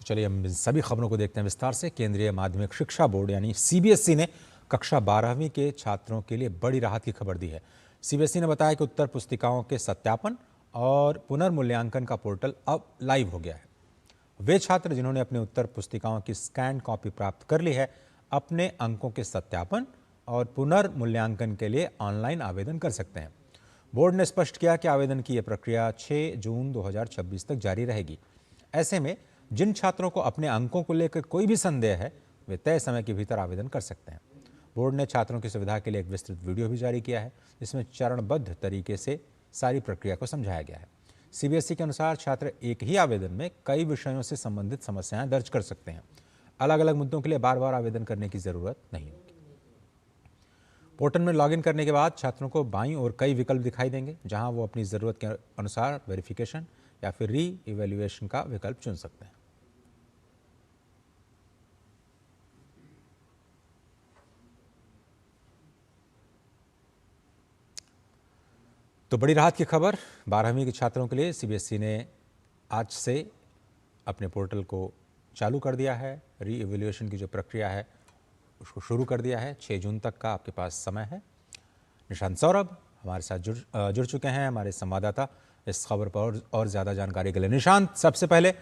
चलिए हम इन सभी खबरों को देखते हैं विस्तार से। केंद्रीय माध्यमिक शिक्षा बोर्ड यानी सीबीएसई ने कक्षा 12वीं के छात्रों के लिए बड़ी राहत की खबर दी है। सीबीएसई ने बताया कि उत्तर पुस्तिकाओं के सत्यापन और पुनर्मूल्यांकन का पोर्टल अब लाइव हो गया है। वे छात्र जिन्होंने अपने उत्तर पुस्तिकाओं की स्कैन कॉपी प्राप्त कर ली है, अपने अंकों के सत्यापन और पुनर्मूल्यांकन के लिए ऑनलाइन आवेदन कर सकते हैं। बोर्ड ने स्पष्ट किया कि आवेदन की यह प्रक्रिया 6 जून 2026 तक जारी रहेगी। ऐसे में जिन छात्रों को अपने अंकों को लेकर कोई भी संदेह है, वे तय समय के भीतर आवेदन कर सकते हैं। बोर्ड ने छात्रों की सुविधा के लिए एक विस्तृत वीडियो भी जारी किया है, जिसमें चरणबद्ध तरीके से सारी प्रक्रिया को समझाया गया है। सीबीएसई के अनुसार छात्र एक ही आवेदन में कई विषयों से संबंधित समस्याएं दर्ज कर सकते हैं। अलग अलग मुद्दों के लिए बार बार आवेदन करने की जरूरत नहीं होगी। पोर्टल में लॉगिन करने के बाद छात्रों को बाईं ओर कई विकल्प दिखाई देंगे, जहां वो अपनी ज़रूरत के अनुसार वेरिफिकेशन या फिर री इवैल्यूएशन का विकल्प चुन सकते हैं। तो बड़ी राहत की खबर 12वीं के छात्रों के लिए सीबीएसई ने आज से अपने पोर्टल को चालू कर दिया है। री इवैल्यूएशन की जो प्रक्रिया है उसको शुरू कर दिया है। 6 जून तक का आपके पास समय है। निशांत सौरभ हमारे साथ जुड़ चुके हैं, हमारे संवाददाता, इस खबर पर और ज़्यादा जानकारी के लिए। निशांत, सबसे पहले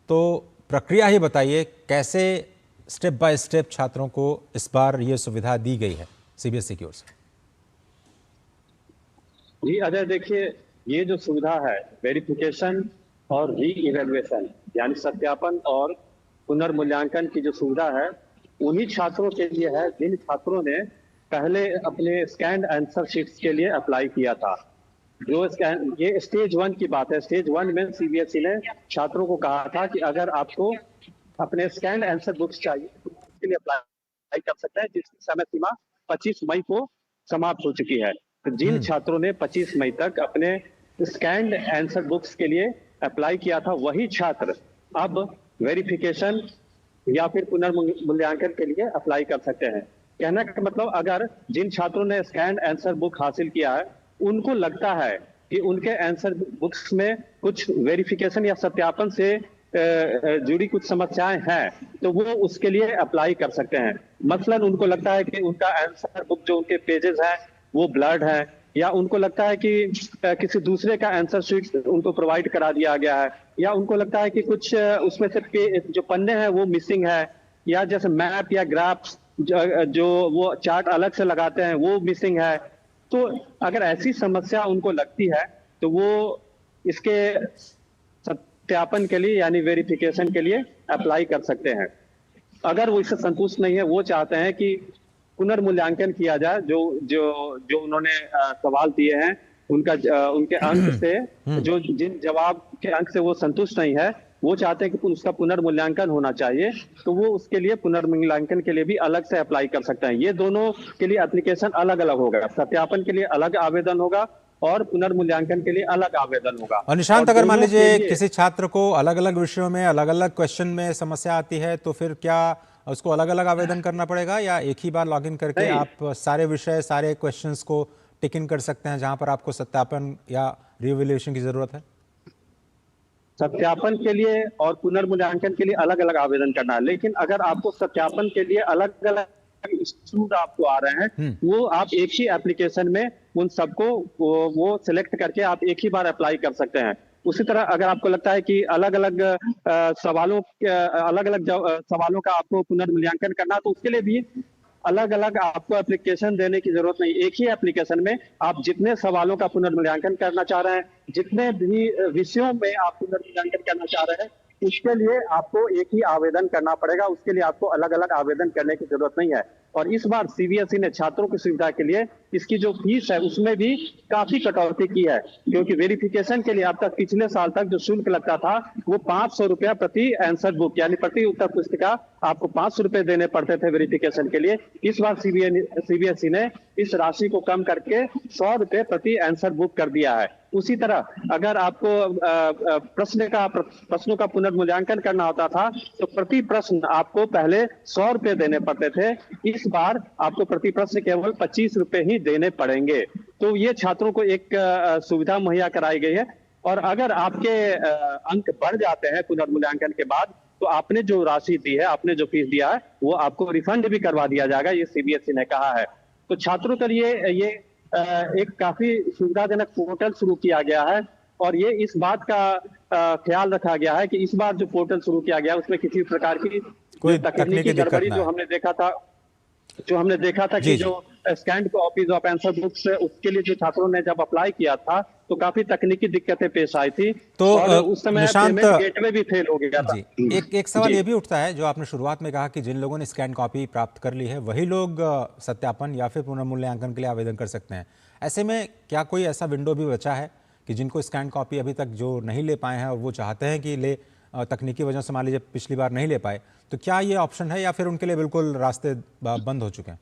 तो प्रक्रिया ही बताइए, कैसे स्टेप बाय स्टेप छात्रों को इस बार ये सुविधा दी गई है सीबीएसई की ओर से? जी अजय, देखिए, ये जो सुविधा है वेरिफिकेशन और री इवैल्यूएशन यानी सत्यापन और पुनर्मूल्यांकन की जो सुविधा है, उन्हीं छात्रों के लिए है जिन छात्रों ने पहले अपने स्कैन्ड आंसर शीट्स के लिए अप्लाई किया था। ये स्टेज 1 की बात है। स्टेज 1 में सीबीएसई ने छात्रों को कहा था कि अगर आपको अपने स्कैन्ड आंसर बुक्स चाहिए तो उसके लिए अप्लाई कर सकते हैं, जिसकी समय सीमा 25 मई को समाप्त हो चुकी है। तो जिन छात्रों ने 25 मई तक अपने स्कैन्ड आंसर बुक्स के लिए अप्लाई किया था, वही छात्र अब वेरिफिकेशन या फिर पुनर्मूल्यांकन के लिए अप्लाई कर सकते हैं। कहने का मतलब, अगर जिन छात्रों ने स्कैन्ड आंसर बुक हासिल किया है, उनको लगता है कि उनके आंसर बुक्स में कुछ वेरिफिकेशन या सत्यापन से जुड़ी कुछ समस्याएं हैं, तो वो उसके लिए अप्लाई कर सकते हैं। मसलन उनको लगता है कि उनका आंसर बुक जो उनके पेजेस हैं वो ब्लर्ड है, या उनको लगता है कि किसी दूसरे का आंसर शीट उनको प्रोवाइड करा दिया गया है, या उनको लगता है कि कुछ उसमें से जो पन्ने हैं वो मिसिंग है, या जैसे मैप या ग्राफ जो वो चार्ट अलग से लगाते हैं वो मिसिंग है। तो अगर ऐसी समस्या उनको लगती है तो वो इसके सत्यापन के लिए यानी वेरिफिकेशन के लिए अप्लाई कर सकते हैं। अगर वो इससे संतुष्ट नहीं है, वो चाहते हैं कि पुनर्मूल्यांकन किया जाए, जो उन्होंने सवाल दिए हैं उनके अंक से, जो जिन जवाब के अंक से वो संतुष्ट नहीं है, वो चाहते हैं कि उसका पुनर्मूल्यांकन होना चाहिए, तो वो उसके लिए पुनर्मूल्यांकन के लिए भी अलग से अप्लाई कर सकते हैं। ये दोनों के लिए एप्लीकेशन अलग अलग होगा। सत्यापन के लिए अलग आवेदन होगा और पुनर्मूल्यांकन के लिए अलग आवेदन होगा। और निशांत, अगर मान लीजिए किसी छात्र को अलग अलग विषयों में अलग अलग क्वेश्चन में समस्या आती है, तो फिर क्या उसको अलग अलग आवेदन करना पड़ेगा, या एक ही बार लॉगिन करके आप सारे विषय, सारे क्वेश्चंस को टिक इन कर सकते हैं जहां पर आपको सत्यापन या रिवैल्यूएशन की जरूरत है? सत्यापन के लिए और पुनर्मूल्यांकन के लिए अलग अलग आवेदन करना है, लेकिन अगर आपको सत्यापन के लिए अलग अलग इश्यूज आपको आ रहे हैं, वो आप एक ही एप्लीकेशन में उन सबको वो सिलेक्ट करके आप एक ही बार अप्लाई कर सकते हैं। उसी तरह अगर आपको लगता है कि अलग अलग सवालों का आपको पुनर्मूल्यांकन करना, तो उसके लिए भी अलग अलग आपको एप्लीकेशन देने की जरूरत नहीं। एक ही एप्लीकेशन में आप जितने सवालों का पुनर्मूल्यांकन करना चाह रहे हैं, जितने भी विषयों में आप पुनर्मूल्यांकन करना चाह रहे हैं, उसके लिए आपको एक ही आवेदन करना पड़ेगा। उसके लिए आपको अलग अलग आवेदन करने की जरूरत नहीं है। और इस बार सीबीएसई ने छात्रों की सुविधा के लिए इसकी जो फीस है उसमें भी काफी कटौती की है, क्योंकि वेरिफिकेशन के लिए अब तक पिछले साल तक जो शुल्क लगता था वो 500 रुपया प्रति आंसर बुक यानी प्रति उत्तर पुस्तिका आपको 500 रुपए देने पड़ते थे वेरिफिकेशन के लिए। इस बार सीबीएसई ने इस राशि को कम करके 100 रुपए प्रति आंसर बुक कर दिया है। उसी तरह अगर आपको प्रश्नों का पुनर्मूल्यांकन करना होता था, तो प्रति प्रश्न आपको पहले 100 रुपए देने पड़ते थे। इस बार आपको प्रति प्रश्न केवल 25 रुपए ही देने पड़ेंगे। तो ये छात्रों को एक सुविधा मुहैया कराई गई है। और अगर आपके अंक बढ़ जाते हैं पुनर्मूल्यांकन के बाद, तो आपने जो राशि दी है, आपने जो फीस दिया है, वो आपको रिफंड भी करवा दिया जाएगा, ये सीबीएसई ने कहा है। तो छात्रों के लिए ये एक काफी सुविधाजनक पोर्टल शुरू किया गया है, और ये इस बात का ख्याल रखा गया है कि इस बार जो पोर्टल शुरू किया गया है उसमें किसी प्रकार की कोई जो तकनीकी दिक्कत गड़बड़ी ना जो आए। हमने देखा था जी कि जी। जो scanned copies of answer books, उसके लिए जो छात्रों ने जब अप्लाई किया था तो काफी तकनीकी दिक्कतें पेश आई थी, तो और उस समय निशांत पेमेंट गेटवे भी फेल हो गया था। जी, एक सवाल जी। ये भी उठता है जो आपने शुरुआत में कहा कि जिन लोगों ने स्कैन कॉपी प्राप्त कर ली है वही लोग सत्यापन या फिर पुनर्मूल्यांकन के लिए आवेदन कर सकते हैं। ऐसे में क्या कोई ऐसा विंडो भी बचा है कि जिनको स्कैन कॉपी अभी तक जो नहीं ले पाए हैं और वो चाहते हैं कि तकनीकी वजह से मान लीजिए पिछली बार नहीं ले पाए, तो क्या ये ऑप्शन है या फिर उनके लिए बिल्कुल रास्ते बंद हो चुके हैं?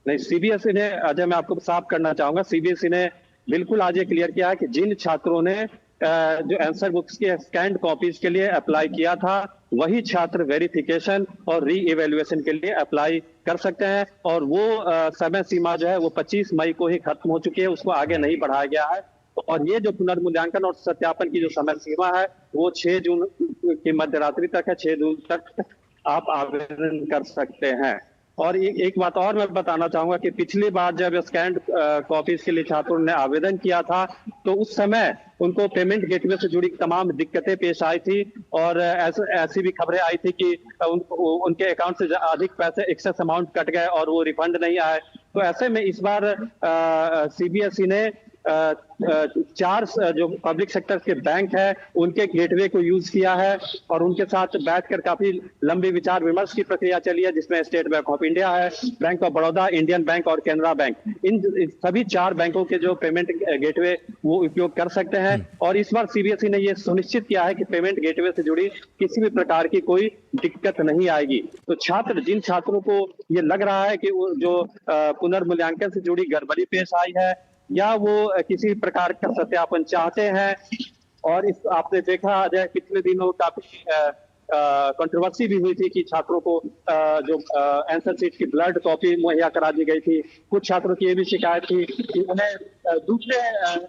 नहीं, सीबीएसई ने, अजय मैं आपको साफ करना चाहूंगा, सीबीएसई ने बिल्कुल आज ये क्लियर किया है कि जिन छात्रों ने जो आंसर बुक्स की स्कैन्ड कॉपीज के लिए अप्लाई किया था वही छात्र वेरिफिकेशन और री इवेल्युएशन के लिए अप्लाई कर सकते हैं, और वो समय सीमा जो है वो 25 मई को ही खत्म हो चुकी है, उसको आगे नहीं बढ़ाया गया है। और ये जो पुनर्मूल्यांकन और सत्यापन की जो समय सीमा है वो 6 जून की मध्य रात्रि तक है। 6 जून तक आप आवेदन कर सकते हैं। और एक बात और मैं बताना चाहूंगा कि पिछली बार जब स्कैन्ड कॉपीज के लिए छात्रों ने आवेदन किया था तो उस समय उनको पेमेंट गेटवे से जुड़ी तमाम दिक्कतें पेश आई थी, और ऐसी भी खबरें आई थी कि उनके अकाउंट से अधिक पैसे, एक्सेस अमाउंट कट गए और वो रिफंड नहीं आए। तो ऐसे में इस बार सीबीएसई ने 4 जो पब्लिक सेक्टर के बैंक है उनके गेटवे को यूज किया है, और उनके साथ बैठकर काफी लंबी विचार विमर्श की प्रक्रिया चली है, जिसमें स्टेट बैंक ऑफ इंडिया है, bank of Baroda, Indian bank और केनरा बैंक, इन सभी 4 बैंकों के जो पेमेंट गेटवे वो उपयोग कर सकते हैं। और इस बार सीबीएसई ने ये सुनिश्चित किया है कि पेमेंट गेटवे से जुड़ी किसी भी प्रकार की कोई दिक्कत नहीं आएगी। तो जिन छात्रों को ये लग रहा है कि वो जो पुनर्मूल्यांकन से जुड़ी गड़बड़ी पेश आई है, या वो किसी प्रकार का सत्यापन चाहते हैं, और इस आपने देखा अजय पिछले दिनों काफी कंट्रोवर्सी भी हुई थी कि छात्रों को जो आंसर शीट की ब्लड कॉपी मुहैया करा दी गई थी। कुछ छात्रों की ये भी शिकायत थी कि उन्हें दूसरे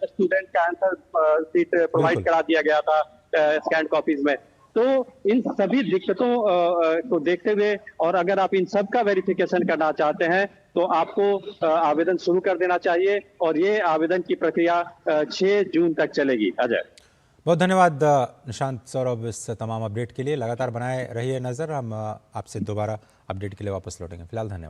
स्टूडेंट का आंसर शीट प्रोवाइड करा दिया गया था स्कैन कॉपीज में। तो इन सभी दिक्कतों को देखते हुए, और अगर आप इन सब का वेरिफिकेशन करना चाहते हैं तो आपको आवेदन शुरू कर देना चाहिए, और ये आवेदन की प्रक्रिया 6 जून तक चलेगी। अजय, बहुत धन्यवाद निशांत सौरभ इस तमाम अपडेट के लिए। लगातार बनाए रहिए नज़र, हम आपसे दोबारा अपडेट के लिए वापस लौटेंगे। फिलहाल धन्यवाद।